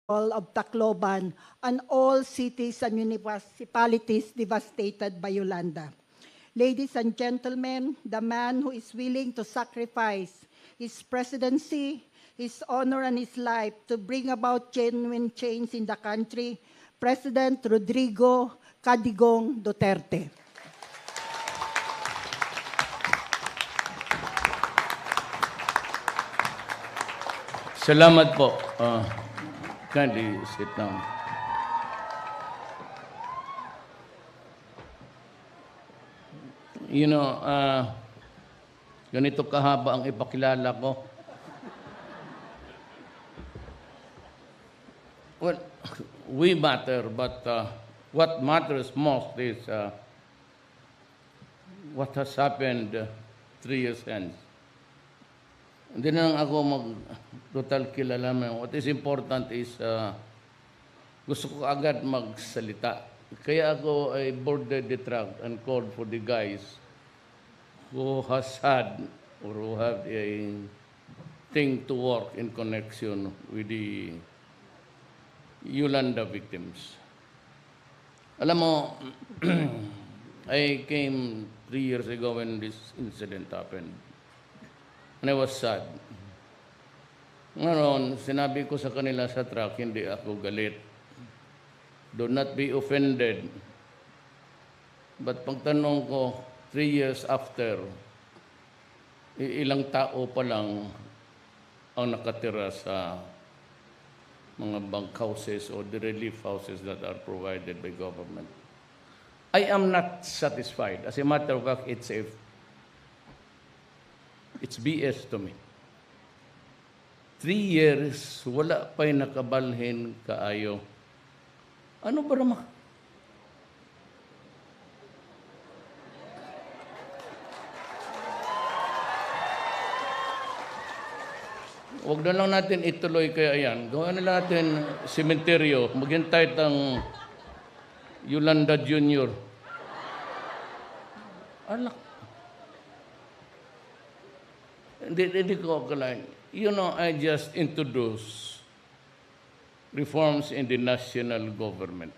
of Tacloban and all cities and municipalities devastated by Yolanda. Ladies and gentlemen, the man who is willing to sacrifice his presidency, his honor, and his life to bring about genuine change in the country, President Rodrigo Cadigong Duterte. Salamat po. Kindly sit down. You know, ganito kahaba ang ipakilala ko. Well, we matter, but what matters most is what has happened 3 years hence. Hindi na lang ako mag-total kilala mo. What is important is gusto ko agad magsalita. Kaya ako ay boarded the truck and called for the guys who has had or who have a thing to work in connection with the Yolanda victims. Alam mo, I came 3 years ago when this incident happened. And I was sad. Ngayon, sinabi ko sa kanila sa truck, hindi ako galit. Do not be offended. But pagtanong ko, 3 years after, ilang tao pa lang ang nakatira sa mga bunk houses or the relief houses that are provided by government. I am not satisfied. As a matter of fact, it's BS to me. 3 years, wala pa'y nakabalhin kaayo. Ano ba naman? Huwag na lang natin ituloy kaya yan. Gawin na natin sementeryo. Maghintay tang Yolanda Jr. Alak. Hindi ko akalain. You know, I just introduced reforms in the national government.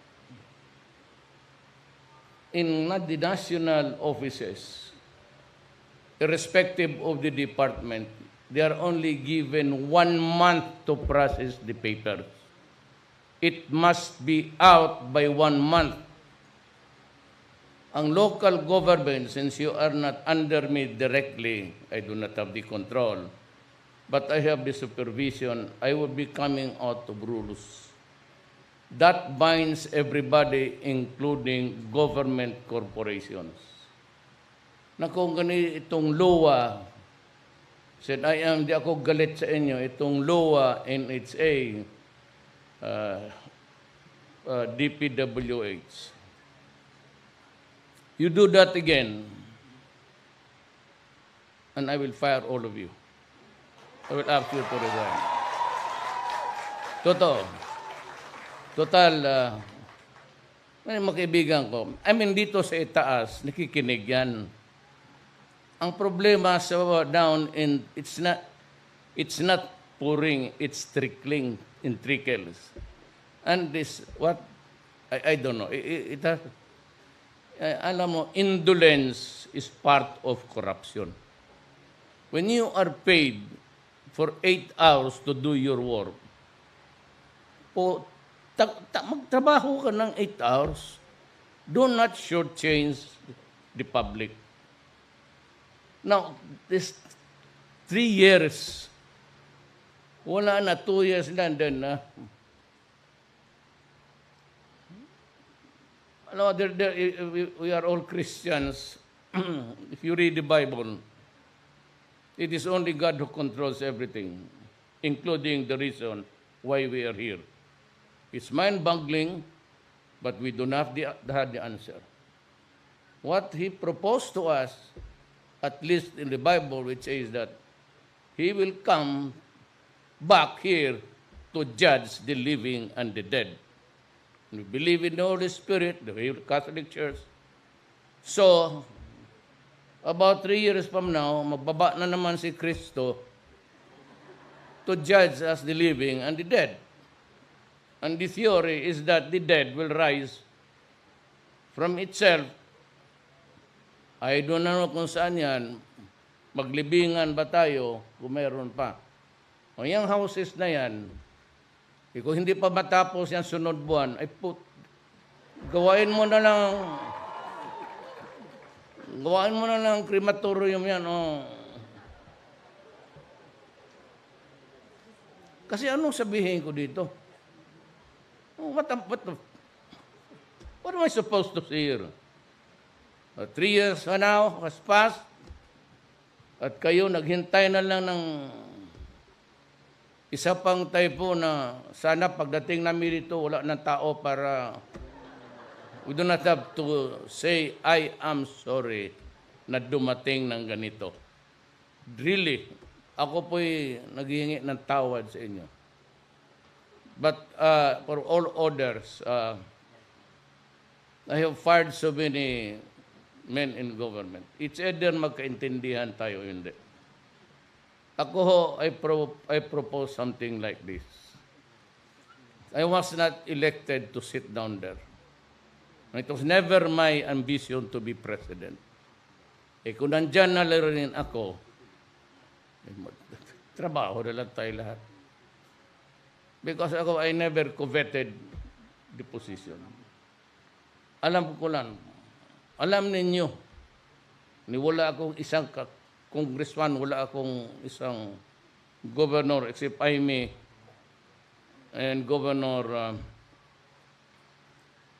In the national offices, irrespective of the department, they are only given 1 month to process the papers. It must be out by 1 month. Ang local government, since you are not under me directly, I do not have the control, but I have the supervision, I will be coming out of rules. That binds everybody, including government corporations. Na kung ganitong LOA, said, di ako galit sa inyo, itong LOA, NHA, DPWH, you do that again, and I will fire all of you. I will ask you to resign. Totoo. Total, mga kaibigan ko, dito sa itaas, nakikinig yan. Ang problema sa down in, it's not pouring, it's trickling in trickles. And this, I don't know, alam mo, indolence is part of corruption. When you are paid for 8 hours to do your work, magtrabaho ka ng 8 hours, do not shortchange the public. Now, this 3 years, wala na, 2 years na, then we are all Christians. If you read the Bible, it is only God who controls everything, including the reason why we are here. It's mind-boggling, but we do not have the answer. What he proposed to us, at least in the Bible, which says that he will come back here to judge the living and the dead. We believe in the Holy Spirit, the Catholic Church. So, about 3 years from now, magbaba na naman si Kristo to judge us the living and the dead. And the theory is that the dead will rise from itself. I don't know kung saan yan. Maglibingan ba tayo kung meron pa? O yung houses na yan, kung hindi pa matapos yan sunod buwan, ay gawain mo na lang crematorium yan. Oh. Kasi anong sabihin ko dito? What am I supposed to say here? 3 years now has passed at kayo naghintay na lang ng isa pang typo na sana pagdating namin dito wala ng tao para we do not have to say I am sorry na dumating ng ganito. Really, ako po'y naghihingi ng tawad sa inyo. But for all others, I have fired so many men in government. It's either magkaintindihan tayo o hindi. Ako ho, I propose something like this. I was not elected to sit down there. It was never my ambition to be president. Kung nandyan na rin ako, trabaho na lang tayo lahat. Because ako, I never coveted the position. Alam ko lang, alam ninyo, wala akong isang congressman, wala akong isang governor except Jaime and Governor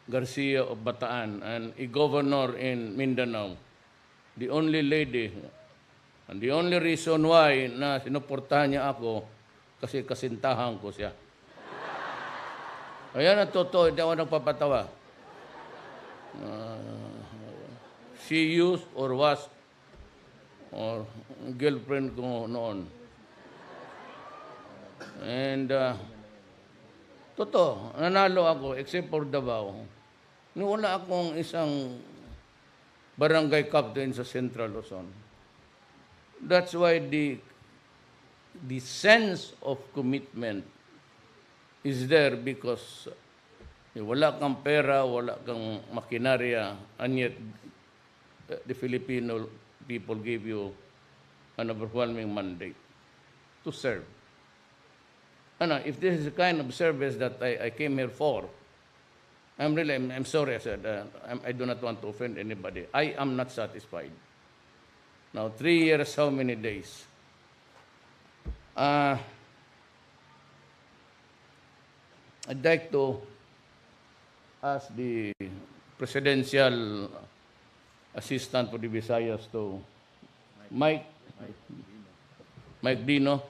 Garcia of Bataan and a governor in Mindanao. The only lady and the only reason why na sinuportahan niya ako kasi kasintahan ko siya. Ayan ang totoo, hindi ako nagpapatawa. She used or was or girlfriend ko noon. And totoo, nanalo ako except for Davao. Wala akong isang barangay captain sa Central Luzon. That's why the sense of commitment is there because wala kang pera, wala kang makinarya, and yet the Filipino people give you an overwhelming mandate to serve. If this is the kind of service that I came here for, I'm sorry, I said, I do not want to offend anybody. I am not satisfied. Now, 3 years, how many days? I'd like to ask the presidential assistant for the Visayas to Mike Dino.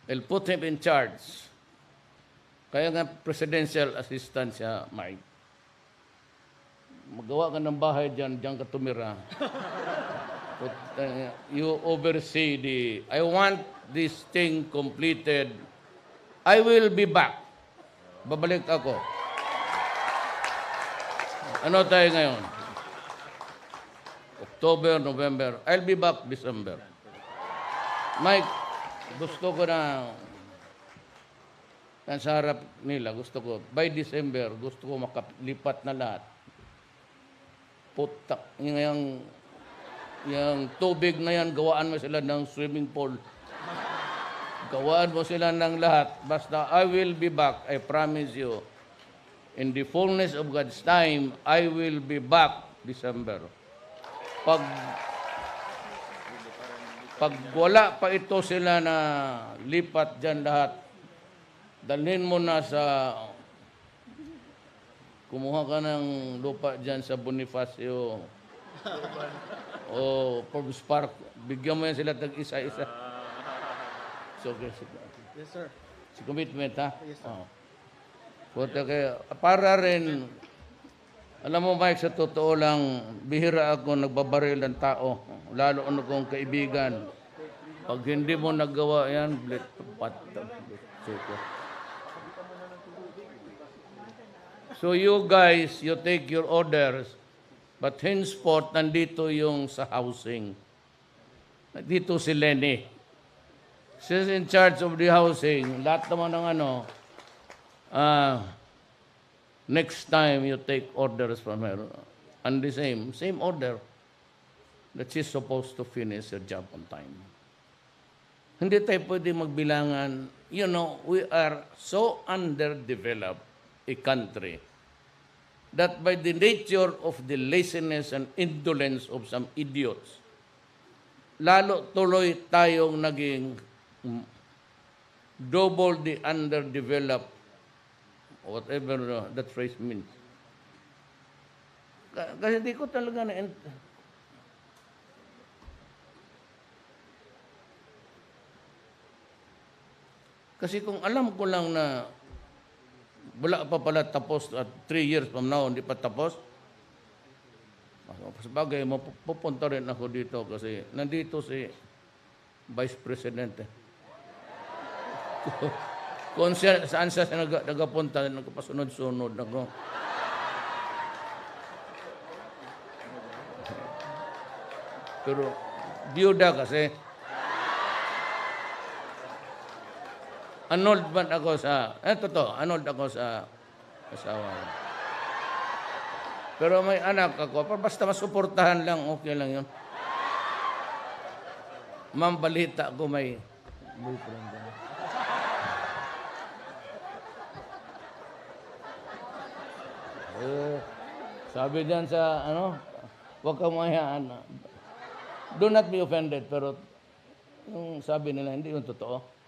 I'll put him in charge. Kaya nga presidential assistant siya, Mike. Magawa ka ng bahay diyan ka tumira. But, you oversee I want this thing completed. I will be back. Babalik ako. Ano tayo ngayon? October, November. I'll be back December. Mike, gusto ko na sa harap nila, gusto ko, by December, gusto ko makalipat na lahat. Putak, yung tubig na yan, gawaan mo sila ng swimming pool. Gawaan mo sila ng lahat. Basta, I will be back, I promise you. In the fullness of God's time, I will be back December. Pag wala pa ito sila na lipat dyan lahat, dalhin mo na sa, kumuha ka ng lupa dyan sa Bonifacio o Forbes Park, bigyan mo yan sila tag isa-isa. So, Yes, sir. si commitment, ha? Yes, sir. Para rin, alam mo, Mike, sa totoo lang, bihira ako nagbabaril ng tao, lalo ano kong kaibigan. Pag hindi mo nagawa yan, so you guys, you take your orders, but henceforth, nandito yung sa housing. Nandito si Lenny. She's in charge of the housing. Lahat naman ng uh, next time you take orders from her, and the same order, that she's supposed to finish her job on time. Hindi tayo pwede magbilangan. You know, we are so underdeveloped a country that by the nature of the laziness and indolence of some idiots, lalo tuloy tayong naging double the underdeveloped, whatever that phrase means. Kasi di ko talaga na... Kasi kung alam ko lang na wala pa pala tapos at 3 years from now, hindi pa tapos, sabagay, mapupunta rin ako dito kasi nandito si Vice President. Kung saan siya nagapunta, nagpasunod-sunod ako. Pero, biyuda kasi, annulled man ako sa, annulled ako sa asawa. Pero may anak ako, basta masuportahan lang, okay lang yun. Ma'am, balita ko may boyfriend. Sabi diyan sa, huwag kang mahayaan. Do not be offended, pero yung sabi nila, hindi yung totoo.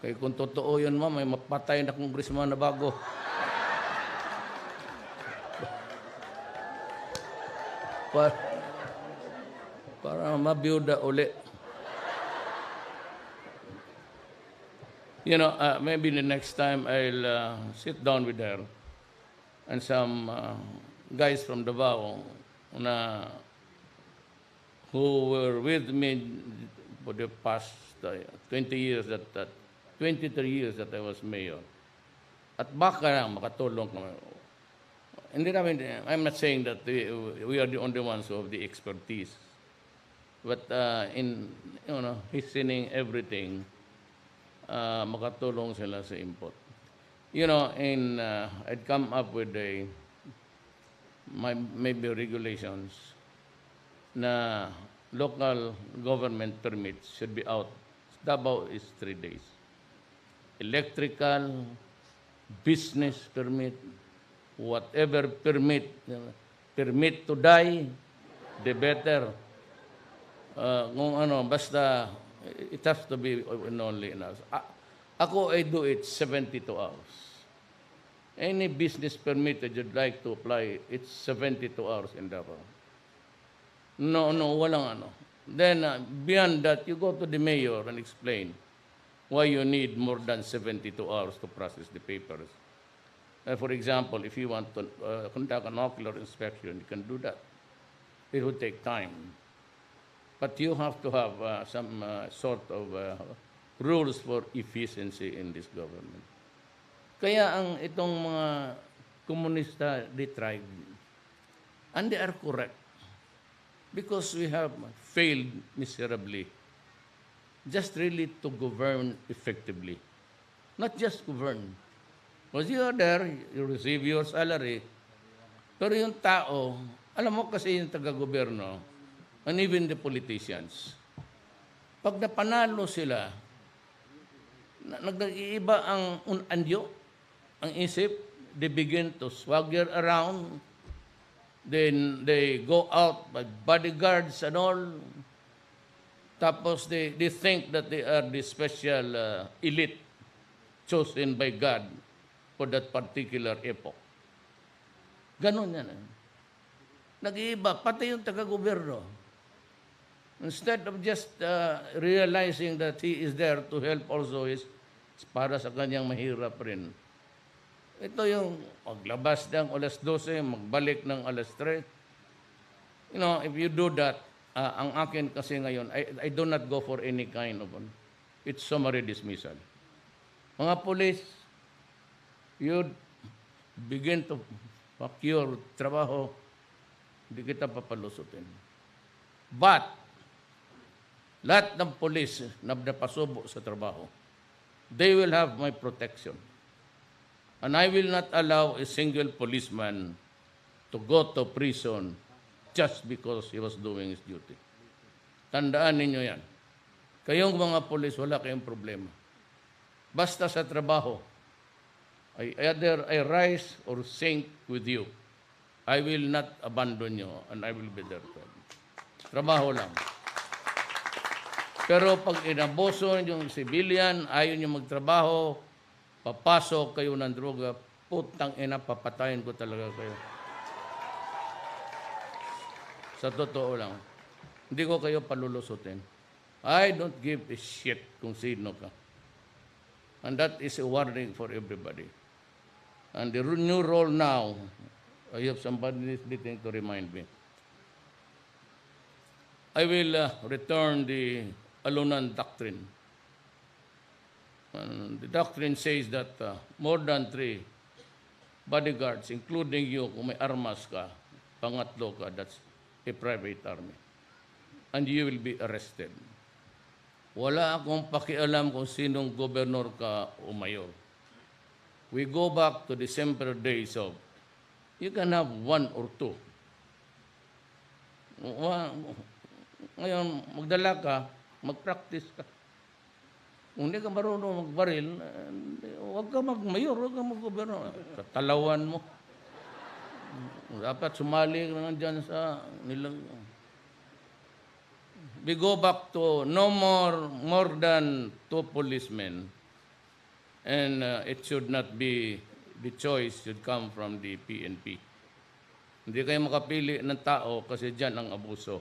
Kaya kung totoo yun, ma'am, may mapatay na congressman na bago. Para mabiyuda uli. You know, maybe the next time I'll sit down with her and some guys from Davao who were with me for the past 20 years 23 years that I was mayor. At baka lang makatulong kami. I'm not saying that we are the only ones who have the expertise. But in hastening everything, makatulong sila sa input. You know, I'd come up with maybe regulations na local government permits should be out. Davao is 3 days. Electrical, business permit, whatever permit to die, the better. Kung basta, it has to be only enough. Ako, I do it 72 hours. Any business permit that you'd like to apply, it's 72 hours in Davao. No, walang Then, beyond that, you go to the mayor and explain why you need more than 72 hours to process the papers. For example, if you want to conduct an ocular inspection, you can do that. It would take time. But you have to have some sort of rules for efficiency in this government. Kaya itong mga komunista, they tried. And they are correct. Because we have failed miserably just really to govern effectively. Not just govern. Because you are there, you receive your salary, pero yung tao, alam mo kasi yung taga-gobyerno, and even the politicians, pag napanalo sila, nag-iiba ang anyo, ang isip, they begin to swagger around, then they go out by bodyguards and all. Tapos they think that they are the special elite chosen by God for that particular epoch. Ganon yan. Nag-iiba, pati yung taga-gobyerno. Instead of just realizing that he is there to help also para sa kanyang mahirap rin. Ito yung maglabas ng alas 12, magbalik ng alas 3. You know, if you do that, ang akin kasi ngayon, I do not go for any kind of it's summary dismissal. Mga police, you begin to procure trabaho, hindi kita papalusutin. But, lahat ng police na napasubo sa trabaho, they will have my protection. And I will not allow a single policeman to go to prison just because he was doing his duty. Tandaan ninyo yan. Kayong mga polis, wala kayong problema. Basta sa trabaho, either I rise or sink with you. I will not abandon you and I will be there. Trabaho lang. Pero pag inaboso yung civilian, ayaw nyo magtrabaho, papasok kayo ng droga, putang ina, papatayin ko talaga kayo. Sa totoo lang. Hindi ko kayo palulusutin. I don't give a shit kung sino ka. And that is a warning for everybody. And the new role now, I have somebody listening to remind me. I will return the Alunan Doctrine. The doctrine says that more than 3 bodyguards, including you, kung may armas ka, pangatlo ka, that's a private army. And you will be arrested. Wala akong pakialam kung sinong gobernur ka o mayor. We go back to the simpler days of, you can have 1 or 2. Ngayon, magdala ka, mag-practice ka. Kung hindi ka marunong magbaril, huwag ka mag-mayor, huwag ka mag-gobernur. Katalawan mo. Dapat sumali ka na dyan sa nilang... We go back to no more than 2 policemen. And it should not be, the choice should come from the PNP. Hindi kayo makapili ng tao kasi dyan ang abuso.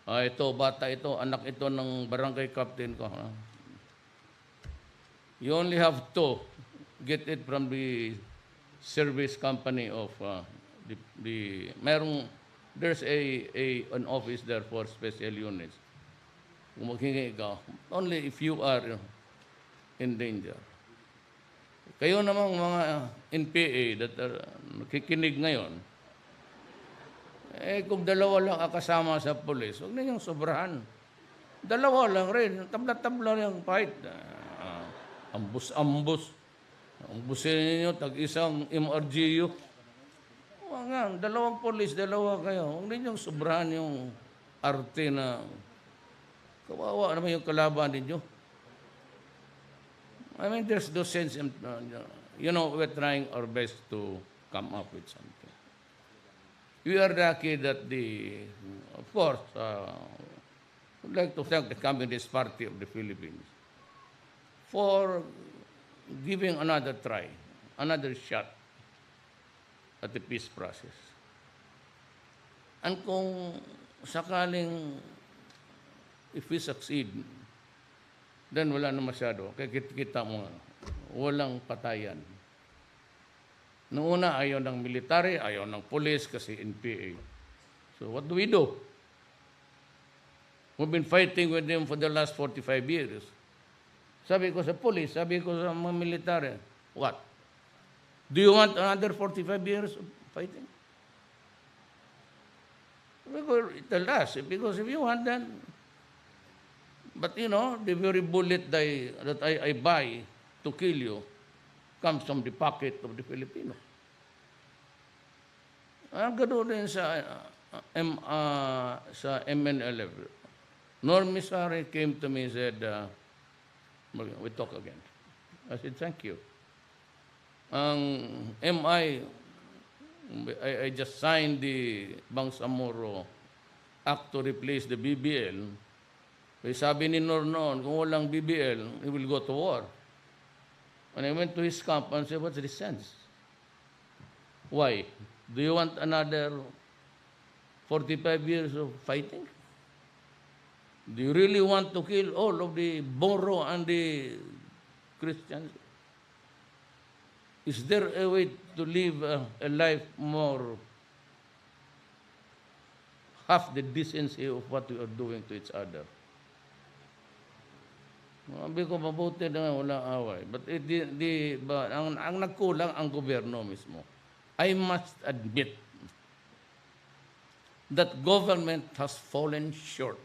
Ito, bata ito, anak ito ng barangay captain ko. You only have to get it from the service company of there's an office there for special units. Kung maghingi ka, only if you are in danger. Kayo namang mga NPA that are nakikinig ngayon, kung dalawa lang kasama sa pulis, huwag ninyong sobrahan. Dalawa lang rin, tabla-tabla yung fight. Ambus-ambus. Ambusin ninyo, tag-isang MRGU. Huwag nga, 2 pulis, 2 kayo. Huwag ninyong sobrahan yung arte na kawawa naman yung kalaban ninyo. I mean, there's no sense in, we're trying our best to come up with something. We are lucky that of course, I'd like to thank the Communist Party of the Philippines for giving another try, another shot at the peace process. And kung sakaling, if we succeed, then wala na masyado. Kaya kita mo, walang patayan. Noong una, ayaw ng military, ayaw ng police kasi NPA. So what do? We've been fighting with them for the last 45 years. Sabi ko sa police, sabi ko sa mga military, what? Do you want another 45 years of fighting? Tell us, because if you want that, but the very bullet that I buy to kill you comes from the pocket of the Filipino. Ang gano'n din sa MNLF. Norm Misari came to me and said, we talk again. I said, thank you. I just signed the Bangsamoro Act to replace the BBL. Sabi ni Nor noon, kung walang BBL, he will go to war. When I went to his camp and said, what's the sense? Why? Do you want another 45 years of fighting? Do you really want to kill all of the Boro and the Christians? Is there a way to live a life more half the decency of what we are doing to each other? Sabi ko, mabuti na walang away. But ang nagkulang ang gobyerno mismo. I must admit that government has fallen short,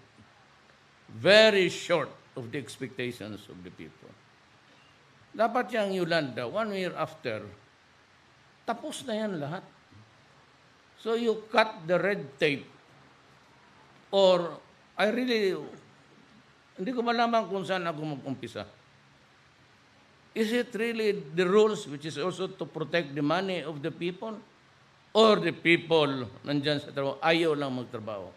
very short of the expectations of the people. Dapat yung Yolanda, 1 year after, tapos na yan lahat. So you cut the red tape or hindi ko malaman kung saan ako mag-umpisa. Is it really the rules which is also to protect the money of the people? Or the people nandyan sa trabaho, ayaw lang magtrabaho?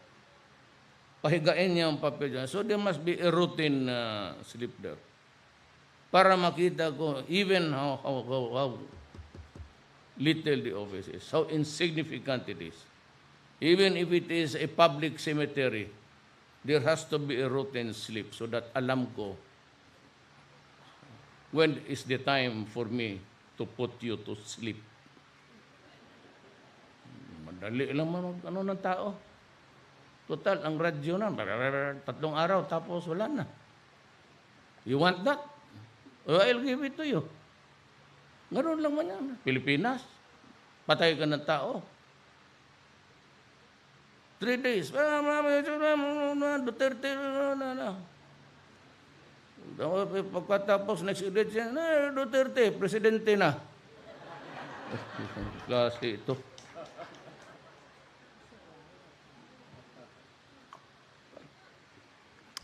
Pahigain niya ang papel dyan. So there must be a routine sleep there. Para makita ko even how little the office is, how insignificant it is. Even if it is a public cemetery, there has to be a routine sleep so that alam ko when is the time for me to put you to sleep. Madali lang ano ng tao. Total, ang radyo na, 3 araw, tapos wala na. You want that? Oh, I'll give it to you. Ngayon lang man yan. Pilipinas, patay ka ng tao. 3 days. Duterte, pagkatapos next election, Duterte, presidente na. Klase ito.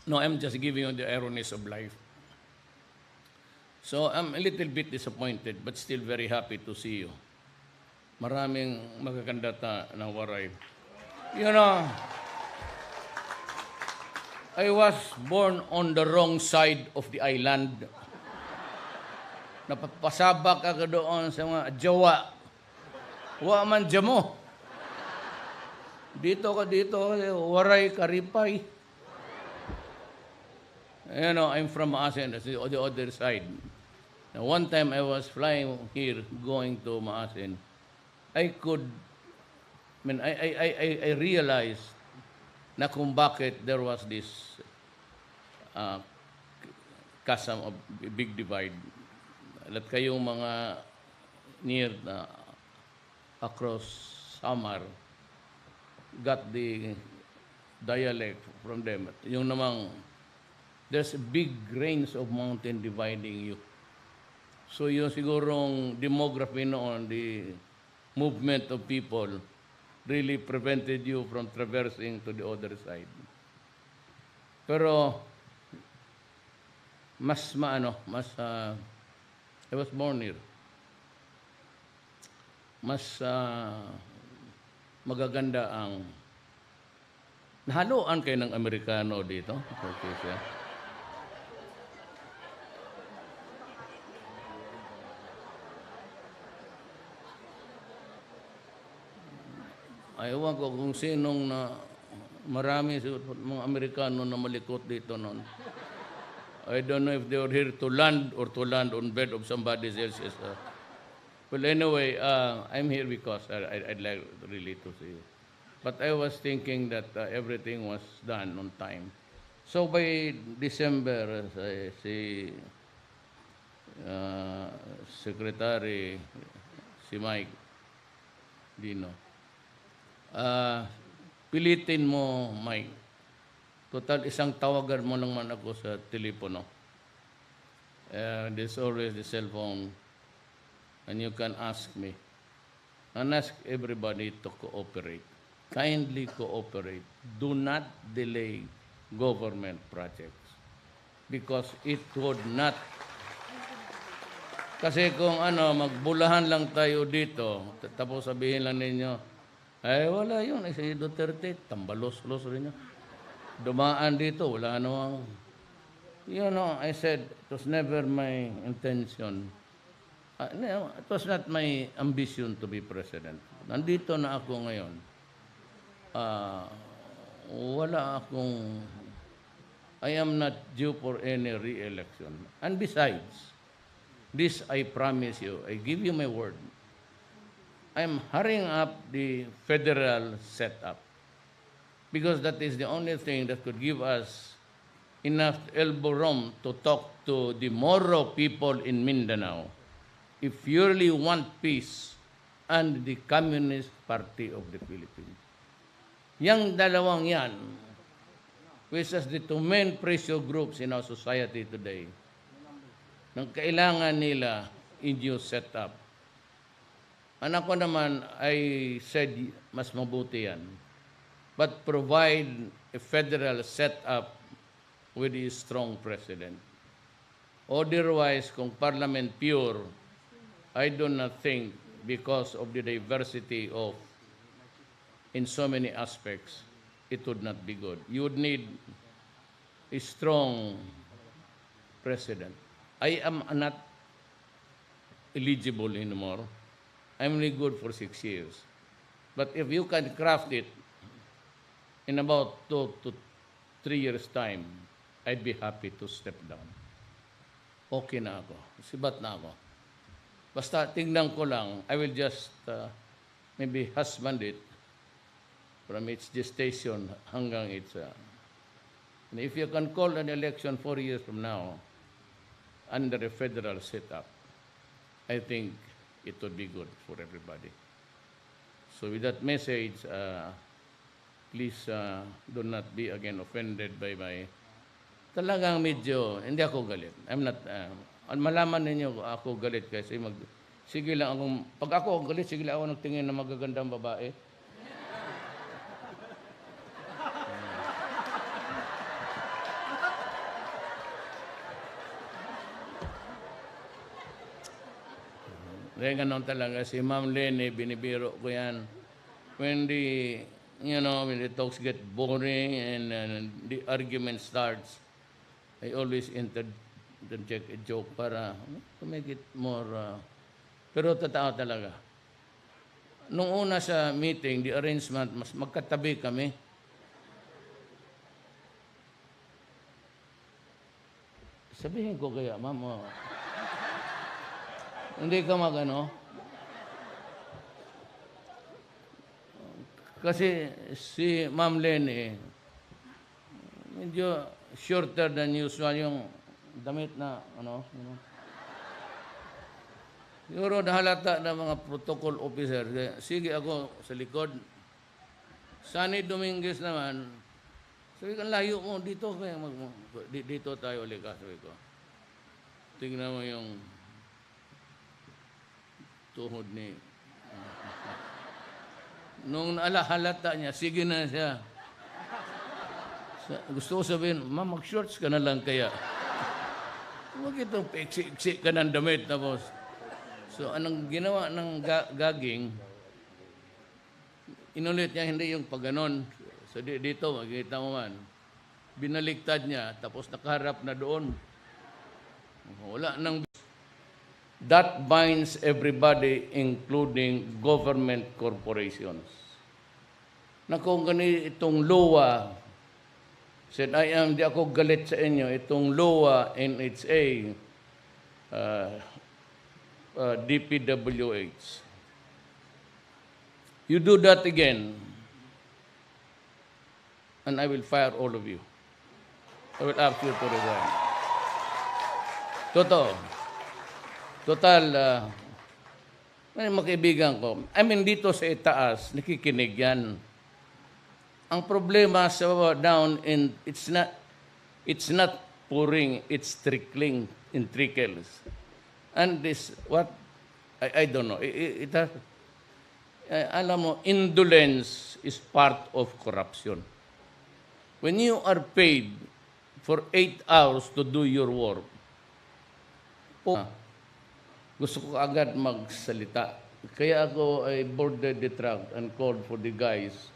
No, I'm just giving you the ironies of life. So I'm a little bit disappointed but still very happy to see you. Maraming magagandata na waray. You know, I was born on the wrong side of the island. Napapasabak ako doon sa mga Jawa. Wa man jamo. Dito, waray karipay. You know, I'm from Maasin, that's the other side. Now, one time I was flying here, going to Maasin. I realized na kung bakit there was this chasm of big divide. At kayong mga near across Samar got the dialect from them. Yung namang there's big range of mountain dividing you. So yung sigurong demography noon, the movement of people really prevented you from traversing to the other side. Pero I was born here. Mas magaganda ang nahaluan kayo ng Amerikano dito. Okay, siya. Ayaw ko kung sinong marami mga Amerikano na malikot dito noon. I don't know if they were here to land or to land on bed of somebody else's. Well, anyway, I'm here because I'd like really to see you. But I was thinking that everything was done on time. So by December, si Secretary, si Mike Dino, pilitin mo, Mike. Total, isang tawagan mo lang man ako sa telepono. There's always the cell phone. And you can ask me. And ask everybody to cooperate. Kindly cooperate. Do not delay government projects. Because it would not. Kasi kung magbulahan lang tayo dito, tapos sabihin lang ninyo, ay, wala yun. Si Duterte, tambalos-los rin niya. Dumaan dito, wala namang. You know, I said, it was never my intention. It was not my ambition to be president. Nandito na ako ngayon. Wala akong, I am not due for any re-election. And besides, this I promise you, I give you my word. I'm hurrying up the federal setup because that is the only thing that could give us enough elbow room to talk to the Moro people in Mindanao if you really want peace and the Communist Party of the Philippines. Yang dalawang yan, which is the two main pressure groups in our society today, ng kailangan nila in new setup. Anak ko naman, I said, mas mabuti yan. But provide a federal setup with a strong president. Otherwise, kung parliament pure, I do not think, because of the diversity of, in so many aspects, it would not be good. You would need a strong president. I am not eligible anymore. I'm only good for 6 years. But if you can craft it in about 2 to 3 years' time, I'd be happy to step down. Okay na ako. Sibat na ako. Basta tingnan ko lang, I will just maybe husband it from its gestation hanggang its... and if you can call an election 4 years from now under a federal setup, I think it would be good for everybody. So with that message, please do not be again offended by my... Talagang medyo, hindi ako galit. I'm not... malaman ninyo ako galit kasi sige lang akong... Pag ako galit, sige lang ako nagtingin ng magagandang babae. Kaya ganon talaga si Ma'am Lene, binibiro ko yan. When the talks get boring and the argument starts, I always interject a joke para to make it more... pero totoo talaga. Nung una sa meeting, the arrangement, mas magkatabi kami. Sabihin ko kaya, Ma'am, hindi ka magano. Kasi si Ma'am Lene, medyo shorter than usual yung damit na, Siguro nahalata ng mga protocol officer. Sige ako sa likod. Sunny Dominguez naman, sabi ko, layo mo, dito tayo ulit ka, sabi ko. Tingnan mo yung tuhod ni... Nung halata niya, sige na siya. Gusto ko sabihin, Ma'am, mag-shorts ka na lang kaya. Huwag itong iksi-iksi ka ng damit. Tapos, so, anong ginawa ng gaging, inulit niya hindi yung pagganon. So, dito, makikita mo man, binaliktad niya, tapos nakaharap na doon. Wala nang... That binds everybody, including government corporations. Na kung itong LOA, said, di ako galit sa inyo, itong LOA, NHA, DPWH. You do that again, and I will fire all of you. I will ask you to resign. Totoo. Total, mga kaibigan ko, dito sa itaas, nakikinig yan. Ang problema sa down, it's not pouring, it's trickling in trickles. And this, I don't know. Alam mo, indolence is part of corruption. When you are paid for 8 hours to do your work, gusto ko agad magsalita. Kaya ako ay boarded the truck and called for the guys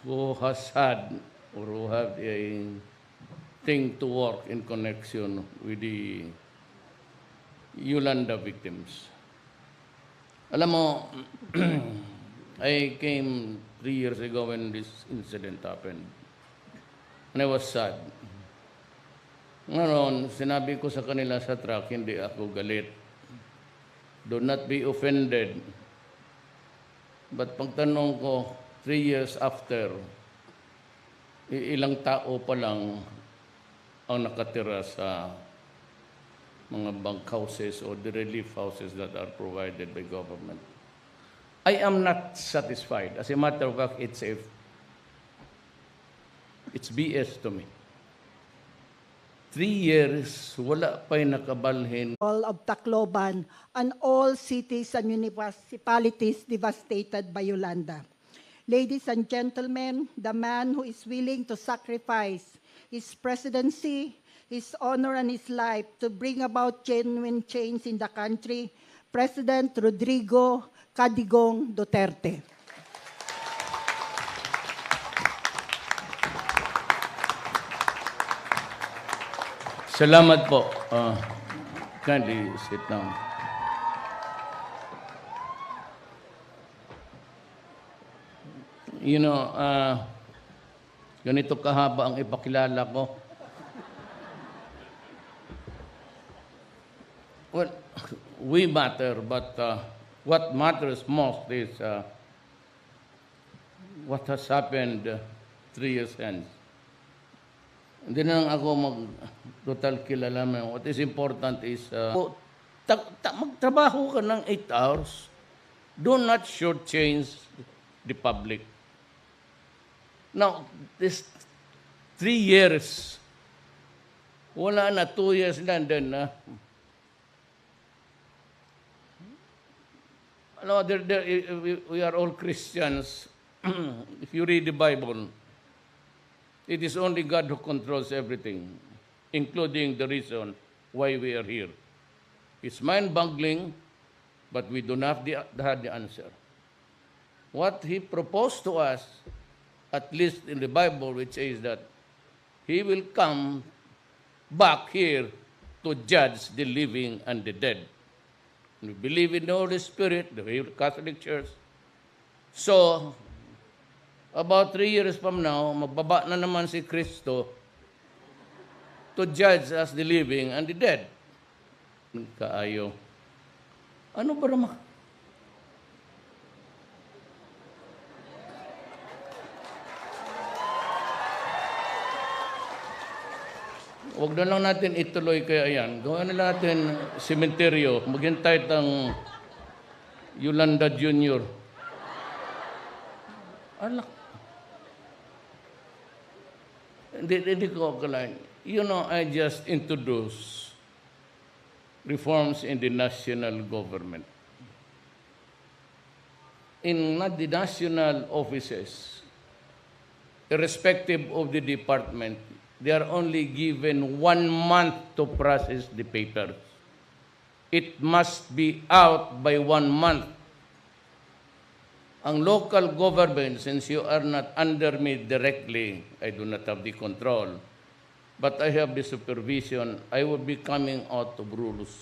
who has had or who have a thing to work in connection with the Yolanda victims. Alam mo, I came 3 years ago when this incident happened. And I was sad. Ngayon, sinabi ko sa kanila sa truck, hindi ako galit. Do not be offended. But pagtanong ko, 3 years after, ilang tao pa lang ang nakatira sa mga bunk houses or the relief houses that are provided by government. I am not satisfied. As a matter of fact, it's BS to me. 3 years, wala pa'y nakabalhin. All of Tacloban and all cities and municipalities devastated by Yolanda. Ladies and gentlemen, the man who is willing to sacrifice his presidency, his honor, and his life to bring about genuine change in the country, President Rodrigo Cadigong Duterte. Salamat po. Kindly sit down. You know, ganito kahaba ang ipakilala ko. Well, we matter, but what matters most is what has happened 3 years hence. Hindi na lang ako mag-total kilala mo. What is important is, magtrabaho ka ng 8 hours. Do not shortchange the public. Now, this 3 years, wala na, 2 years na, then, we are all Christians. If you read the Bible, it is only God who controls everything, including the reason why we are here. It's mind-boggling, but we do not have the answer. What He proposed to us, at least in the Bible, which says that He will come back here to judge the living and the dead. We believe in the Holy Spirit, the Catholic Church. So, about 3 years from now, magbaba na naman si Kristo to judge us the living and the dead. Kaayo. Ano ba naman? Huwag na lang natin ituloy kaya yan. Gawin na natin sementeryo. Maghintay tang Yolanda Jr. Alak. Hindi ko akalain. You know, I just introduced reforms in the national government. In the national offices, irrespective of the department, they are only given 1 month to process the papers. It must be out by 1 month. Ang local government, since you are not under me directly, I do not have the control, but I have the supervision, I will be coming out of rules.